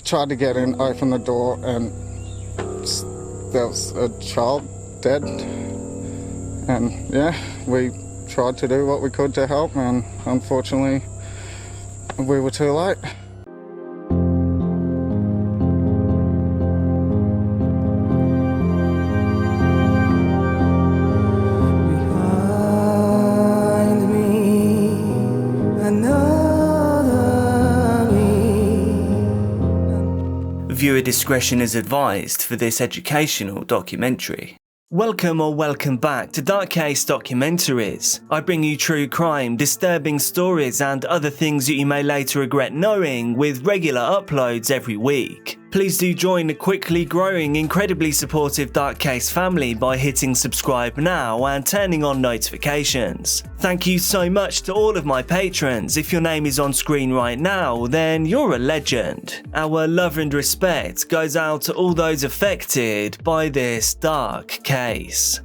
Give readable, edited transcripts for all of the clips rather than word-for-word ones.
tried to get in, open the door, and there was a child dead. And yeah, we tried to do what we could to help, and unfortunately we were too late. Viewer discretion is advised for this educational documentary. Welcome or welcome back to CASE Documentaries. I bring you true crime, disturbing stories and other things that you may later regret knowing with regular uploads every week. Please do join the quickly growing, incredibly supportive CASE family by hitting subscribe now and turning on notifications. Thank you so much to all of my patrons. If your name is on screen right now, then you're a legend. Our love and respect goes out to all those affected by this dark case.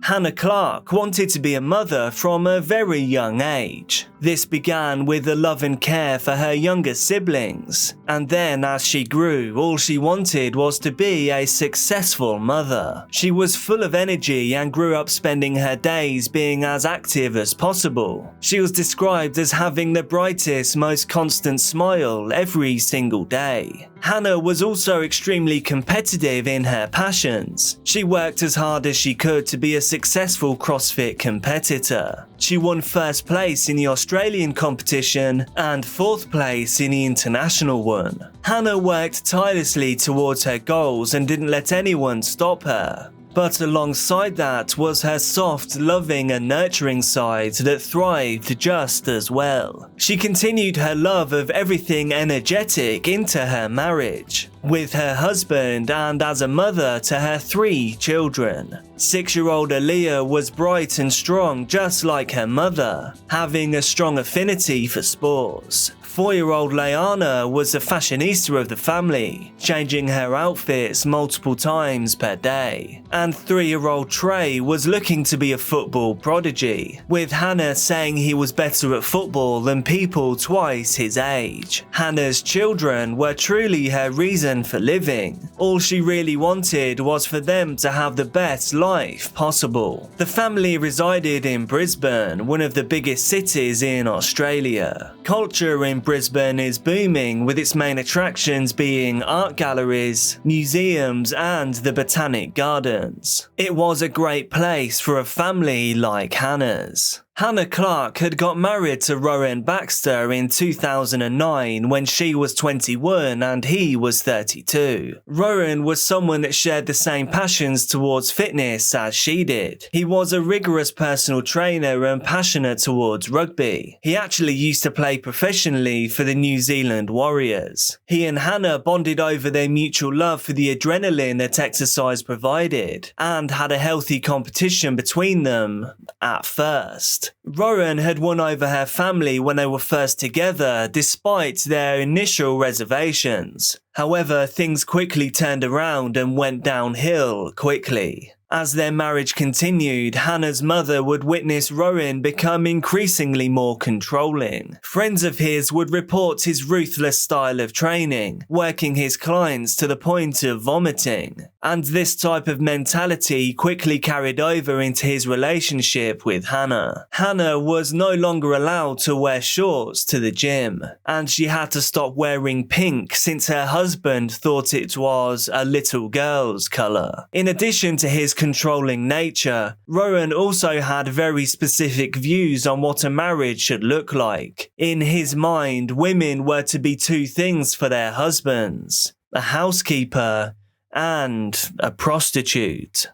Hannah Clarke wanted to be a mother from a very young age. This began with the love and care for her younger siblings, and then as she grew, all she wanted was to be a successful mother. She was full of energy and grew up spending her days being as active as possible. She was described as having the brightest, most constant smile every single day. Hannah was also extremely competitive in her passions. She worked as hard as she could to be a successful CrossFit competitor. She won first place in the Australian competition and fourth place in the international one. Hannah worked tirelessly towards her goals and didn't let anyone stop her. But alongside that was her soft, loving and nurturing side that thrived just as well. She continued her love of everything energetic into her marriage, with her husband and as a mother to her 3 children. 6-year-old Aaliyah was bright and strong just like her mother, having a strong affinity for sports. 4-year-old Leanna was the fashionista of the family, changing her outfits multiple times per day. And 3-year-old Trey was looking to be a football prodigy, with Hannah saying he was better at football than people twice his age. Hannah's children were truly her reason for living. All she really wanted was for them to have the best life possible. The family resided in Brisbane, one of the biggest cities in Australia. Culture in Brisbane is booming, with its main attractions being art galleries, museums and the Botanic Gardens. It was a great place for a family like Hannah's. Hannah Clarke had got married to Rowan Baxter in 2009 when she was 21 and he was 32. Rowan was someone that shared the same passions towards fitness as she did. He was a rigorous personal trainer and passionate towards rugby. He actually used to play professionally for the New Zealand Warriors. He and Hannah bonded over their mutual love for the adrenaline that exercise provided and had a healthy competition between them at first. Rowan had won over her family when they were first together, despite their initial reservations. However, things quickly turned around and went downhill quickly. As their marriage continued, Hannah's mother would witness Rowan become increasingly more controlling. Friends of his would report his ruthless style of training, working his clients to the point of vomiting. And this type of mentality quickly carried over into his relationship with Hannah. Hannah was no longer allowed to wear shorts to the gym, and she had to stop wearing pink since her husband thought it was a little girl's colour. In addition to his controlling nature, Rowan also had very specific views on what a marriage should look like. In his mind, women were to be 2 things for their husbands: a housekeeper and a prostitute.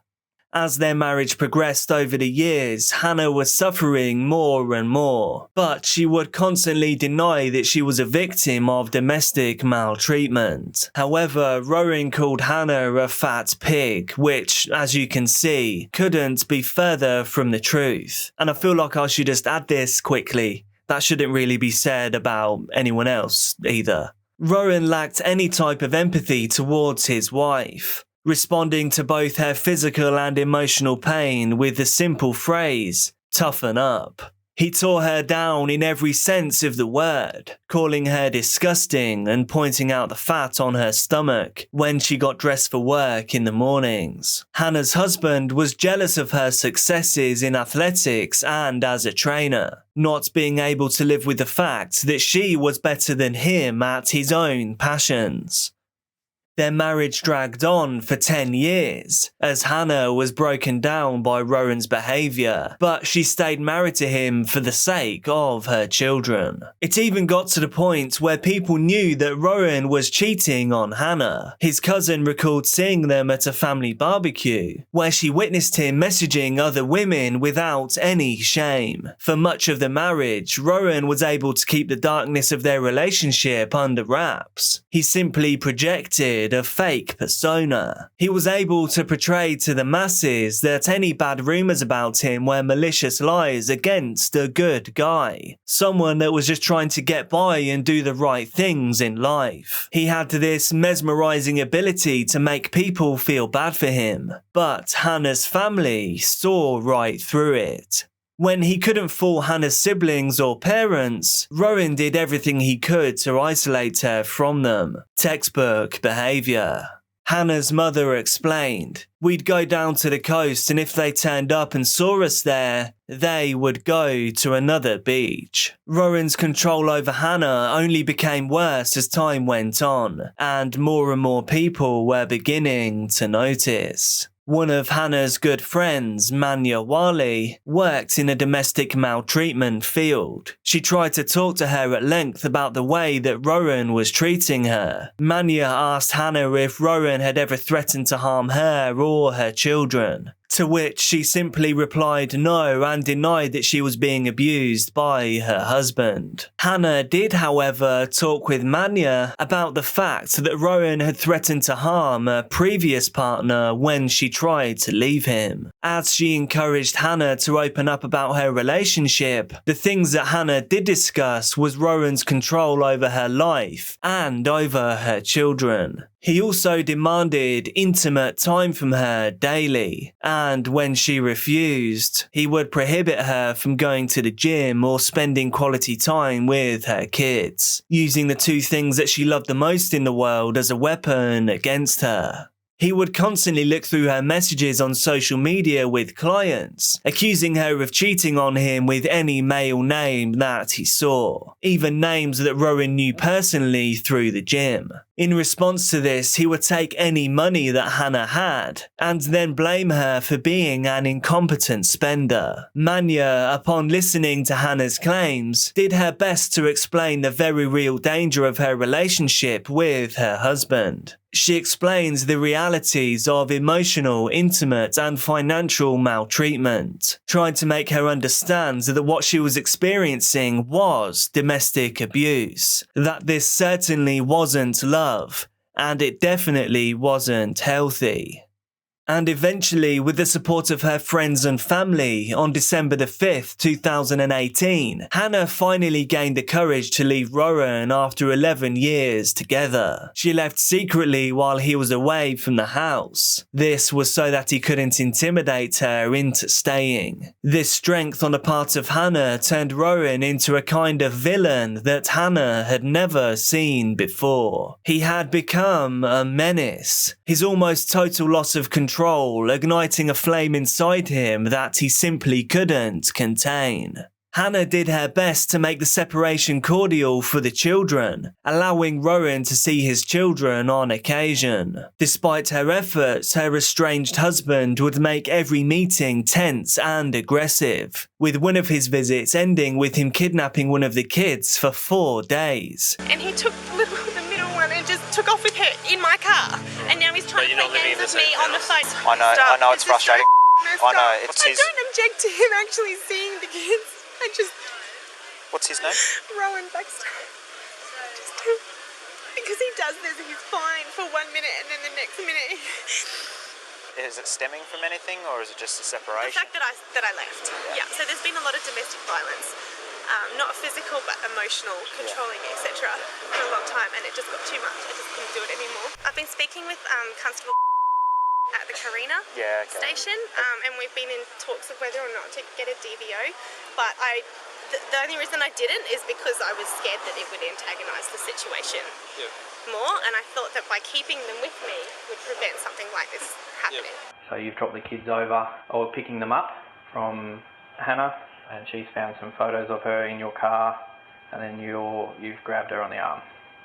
As their marriage progressed over the years, Hannah was suffering more and more, but she would constantly deny that she was a victim of domestic maltreatment. However, Rowan called Hannah a fat pig, which, as you can see, couldn't be further from the truth. And I feel like I should just add this quickly. That shouldn't really be said about anyone else either. Rowan lacked any type of empathy towards his wife, responding to both her physical and emotional pain with the simple phrase, "toughen up." He tore her down in every sense of the word, calling her disgusting and pointing out the fat on her stomach when she got dressed for work in the mornings. Hannah's husband was jealous of her successes in athletics and as a trainer, not being able to live with the fact that she was better than him at his own passions. Their marriage dragged on for 10 years, as Hannah was broken down by Rowan's behaviour, but she stayed married to him for the sake of her children. It even got to the point where people knew that Rowan was cheating on Hannah. His cousin recalled seeing them at a family barbecue, where she witnessed him messaging other women without any shame. For much of the marriage, Rowan was able to keep the darkness of their relationship under wraps. He simply projected a fake persona. He was able to portray to the masses that any bad rumours about him were malicious lies against a good guy, someone that was just trying to get by and do the right things in life. He had this mesmerising ability to make people feel bad for him, but Hannah's family saw right through it. When he couldn't fool Hannah's siblings or parents, Rowan did everything he could to isolate her from them. Textbook behaviour. Hannah's mother explained, "We'd go down to the coast and if they turned up and saw us there, they would go to another beach." Rowan's control over Hannah only became worse as time went on, and more people were beginning to notice. One of Hannah's good friends, Manya Wali, worked in a domestic maltreatment field. She tried to talk to her at length about the way that Rowan was treating her. Manya asked Hannah if Rowan had ever threatened to harm her or her children, to which she simply replied no and denied that she was being abused by her husband. Hannah did, however, talk with Manya about the fact that Rowan had threatened to harm a previous partner when she tried to leave him. As she encouraged Hannah to open up about her relationship, the things that Hannah did discuss was Rowan's control over her life and over her children. He also demanded intimate time from her daily, and when she refused, he would prohibit her from going to the gym or spending quality time with her kids, using the two things that she loved the most in the world as a weapon against her. He would constantly look through her messages on social media with clients, accusing her of cheating on him with any male name that he saw, even names that Rowan knew personally through the gym. In response to this, he would take any money that Hannah had, and then blame her for being an incompetent spender. Manya, upon listening to Hannah's claims, did her best to explain the very real danger of her relationship with her husband. She explains the realities of emotional, intimate, and financial maltreatment, trying to make her understand that what she was experiencing was domestic abuse, that this certainly wasn't love, and it definitely wasn't healthy. And eventually, with the support of her friends and family, on December the 5th, 2018, Hannah finally gained the courage to leave Rowan after 11 years together. She left secretly while he was away from the house. This was so that he couldn't intimidate her into staying. This strength on the part of Hannah turned Rowan into a kind of villain that Hannah had never seen before. He had become a menace. His almost total loss of control igniting a flame inside him that he simply couldn't contain. Hannah did her best to make the separation cordial for the children, allowing Rowan to see his children on occasion. Despite her efforts, her estranged husband would make every meeting tense and aggressive, with one of his visits ending with him kidnapping one of the kids for 4 days. And he took the middle one and just took off with her in my car. And now he's trying to play games with me on the phone. I know it's frustrating. I know it's his. I don't object to him actually seeing the kids. I just. What's his name? Rowan Baxter. Because he does this, he's fine for 1 minute and then the next minute. Is it stemming from anything or is it just a separation? The fact that I left. Yeah. So there's been a lot of domestic violence. Not physical but emotional, controlling, etc. for a long time, and it just got too much. I just couldn't do it anymore. I've been speaking with Constable at the Carina station, and we've been in talks of whether or not to get a DVO, but the only reason I didn't is because I was scared that it would antagonise the situation more, and I thought that by keeping them with me would prevent something like this happening. So you've dropped the kids over, or picking them up from Hannah, and she's found some photos of her in your car, and then you've grabbed her on the arm.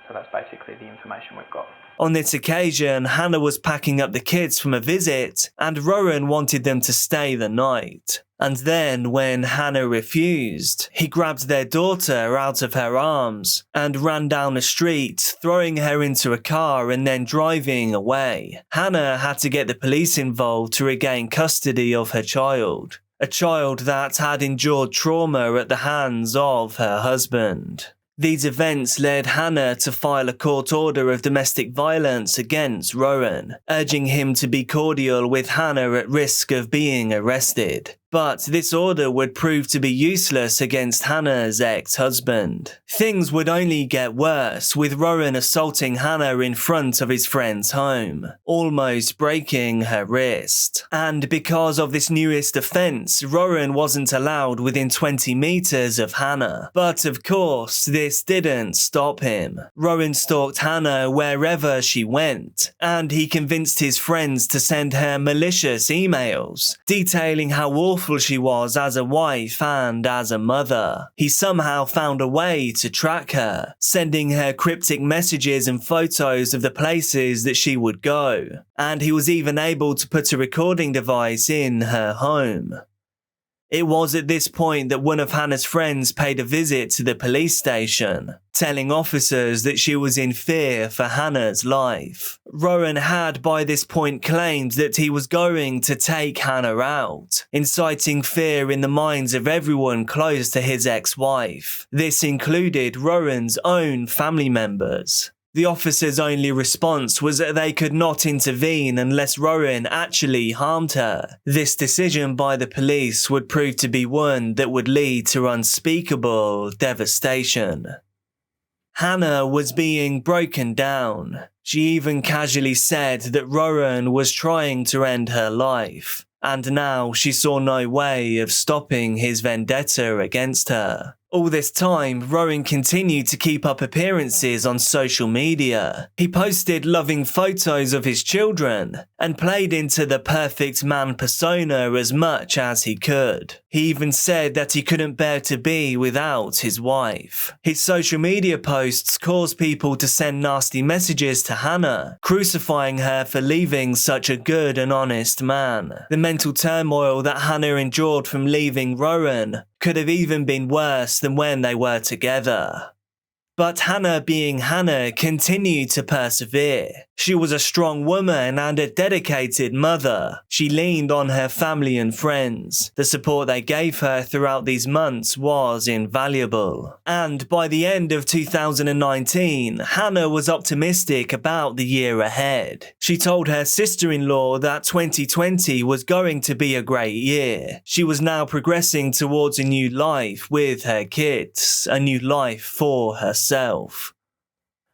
So that's basically the information we've got. On this occasion, Hannah was packing up the kids from a visit, and Rowan wanted them to stay the night. And then, when Hannah refused, he grabbed their daughter out of her arms and ran down the street, throwing her into a car and then driving away. Hannah had to get the police involved to regain custody of her child, a child that had endured trauma at the hands of her husband. These events led Hannah to file a court order of domestic violence against Rowan, urging him to be cordial with Hannah at risk of being arrested. But this order would prove to be useless against Hannah's ex-husband. Things would only get worse, with Rowan assaulting Hannah in front of his friend's home, almost breaking her wrist. And because of this newest offence, Rowan wasn't allowed within 20 metres of Hannah. But of course, this didn't stop him. Rowan stalked Hannah wherever she went, and he convinced his friends to send her malicious emails, detailing how awful she was as a wife and as a mother. He somehow found a way to track her, sending her cryptic messages and photos of the places that she would go, and he was even able to put a recording device in her home. It was at this point that one of Hannah's friends paid a visit to the police station, telling officers that she was in fear for Hannah's life. Rowan had by this point claimed that he was going to take Hannah out, inciting fear in the minds of everyone close to his ex-wife. This included Rowan's own family members. The officers' only response was that they could not intervene unless Rowan actually harmed her. This decision by the police would prove to be one that would lead to unspeakable devastation. Hannah was being broken down. She even casually said that Rowan was trying to end her life, and now she saw no way of stopping his vendetta against her. All this time, Rowan continued to keep up appearances on social media. He posted loving photos of his children and played into the perfect man persona as much as he could. He even said that he couldn't bear to be without his wife. His social media posts caused people to send nasty messages to Hannah, crucifying her for leaving such a good and honest man. The mental turmoil that Hannah endured from leaving Rowan could have even been worse than when they were together. But Hannah, being Hannah, continued to persevere. She was a strong woman and a dedicated mother. She leaned on her family and friends. The support they gave her throughout these months was invaluable. And by the end of 2019, Hannah was optimistic about the year ahead. She told her sister-in-law that 2020 was going to be a great year. She was now progressing towards a new life with her kids, a new life for herself.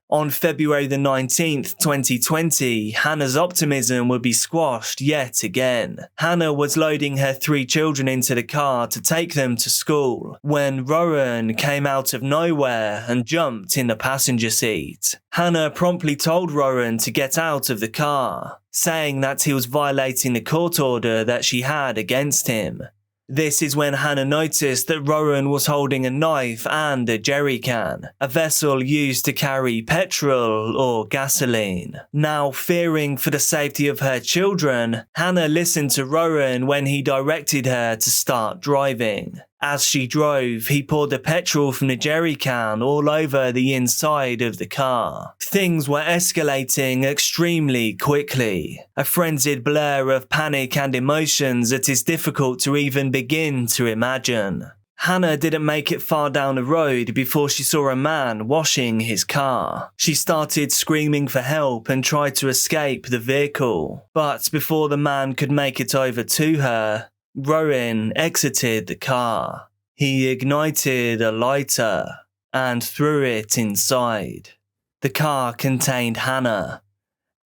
On February the 19th, 2020, Hannah's optimism would be squashed yet again. Hannah was loading her 3 children into the car to take them to school when Rowan came out of nowhere and jumped in the passenger seat. Hannah promptly told Rowan to get out of the car, saying that he was violating the court order that she had against him. This is when Hannah noticed that Rowan was holding a knife and a jerry can, a vessel used to carry petrol or gasoline. Now, fearing for the safety of her children, Hannah listened to Rowan when he directed her to start driving. As she drove, he poured the petrol from the jerry can all over the inside of the car. Things were escalating extremely quickly, a frenzied blur of panic and emotions that is difficult to even begin to imagine. Hannah didn't make it far down the road before she saw a man washing his car. She started screaming for help and tried to escape the vehicle, but before the man could make it over to her, Rowan exited the car. He ignited a lighter and threw it inside. The car contained Hannah,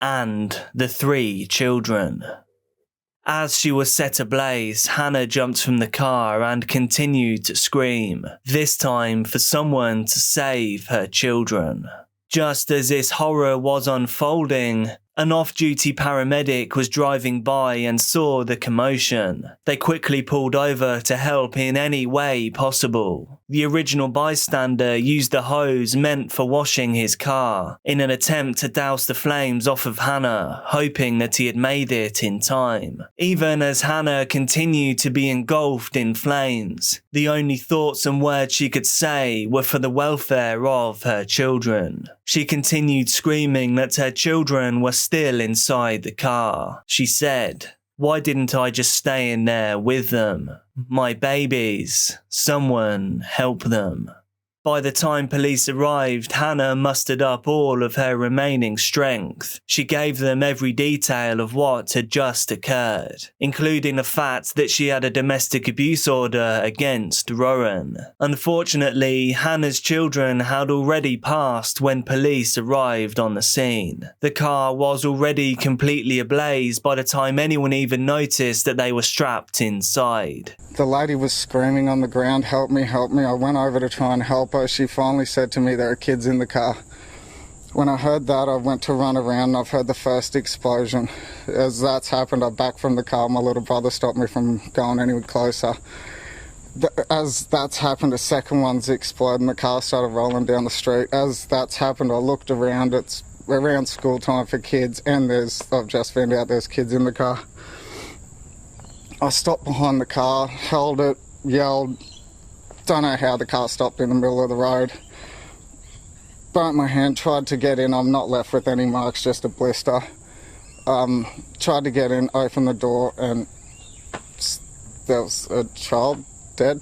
and the 3 children. As she was set ablaze, Hannah jumped from the car and continued to scream, this time for someone to save her children. Just as this horror was unfolding, an off-duty paramedic was driving by and saw the commotion. They quickly pulled over to help in any way possible. The original bystander used the hose meant for washing his car in an attempt to douse the flames off of Hannah, hoping that he had made it in time. Even as Hannah continued to be engulfed in flames, the only thoughts and words she could say were for the welfare of her children. She continued screaming that her children were still inside the car. She said, "Why didn't I just stay in there with them? My babies. Someone help them." By the time police arrived, Hannah mustered up all of her remaining strength. She gave them every detail of what had just occurred, including the fact that she had a domestic abuse order against Rowan. Unfortunately, Hannah's children had already passed when police arrived on the scene. The car was already completely ablaze by the time anyone even noticed that they were strapped inside. The lady was screaming on the ground, help me, help me. I went over to try and help her. She finally said to me there are kids in the car. When I heard that, I went to run around and I've heard the first explosion. As that's happened, I backed from the car. My little brother stopped me from going any closer. As that's happened, a second one's exploded and the car started rolling down the street. As that's happened, I looked around. It's around school time for kids and I've just found out there's kids in the car. I stopped behind the car, held it, yelled. Don't know how the car stopped in the middle of the road. Burnt my hand, tried to get in. I'm not left with any marks, just a blister. Tried to get in, opened the door, and there was a child dead.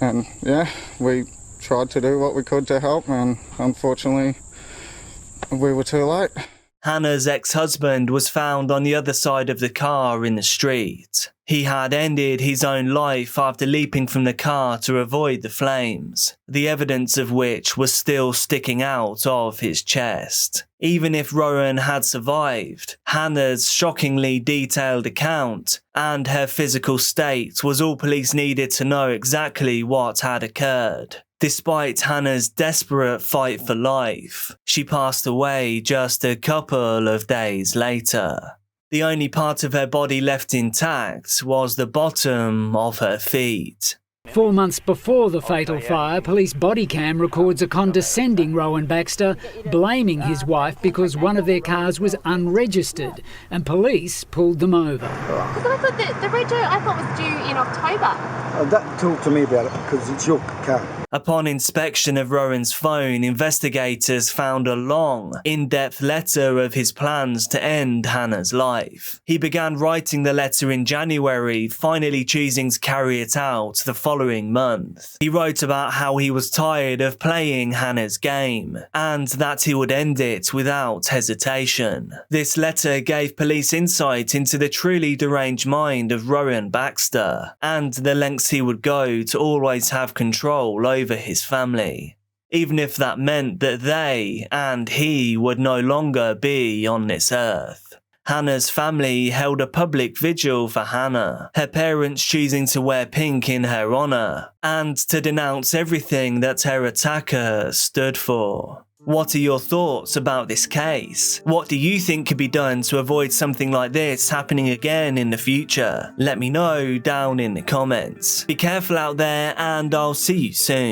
And yeah, we tried to do what we could to help, and unfortunately, we were too late. Hannah's ex-husband was found on the other side of the car in the street. He had ended his own life after leaping from the car to avoid the flames, the evidence of which was still sticking out of his chest. Even if Rowan had survived, Hannah's shockingly detailed account and her physical state was all police needed to know exactly what had occurred. Despite Hannah's desperate fight for life, she passed away just a couple of days later. The only part of her body left intact was the bottom of her feet. 4 months before the fatal fire, police body cam records a condescending Rowan Baxter blaming his wife because one of their cars was unregistered and police pulled them over. Because I thought the rego I thought was due in October. Talk to me about it because it's your car. Upon inspection of Rowan's phone, investigators found a long, in-depth letter of his plans to end Hannah's life. He began writing the letter in January, finally choosing to carry it out the following month. He wrote about how he was tired of playing Hannah's game, and that he would end it without hesitation. This letter gave police insight into the truly deranged mind of Rowan Baxter, and the lengths he would go to always have control over his family, even if that meant that they and he would no longer be on this earth. Hannah's family held a public vigil for Hannah, her parents choosing to wear pink in her honour, and to denounce everything that her attacker stood for. What are your thoughts about this case? What do you think could be done to avoid something like this happening again in the future? Let me know down in the comments. Be careful out there and I'll see you soon.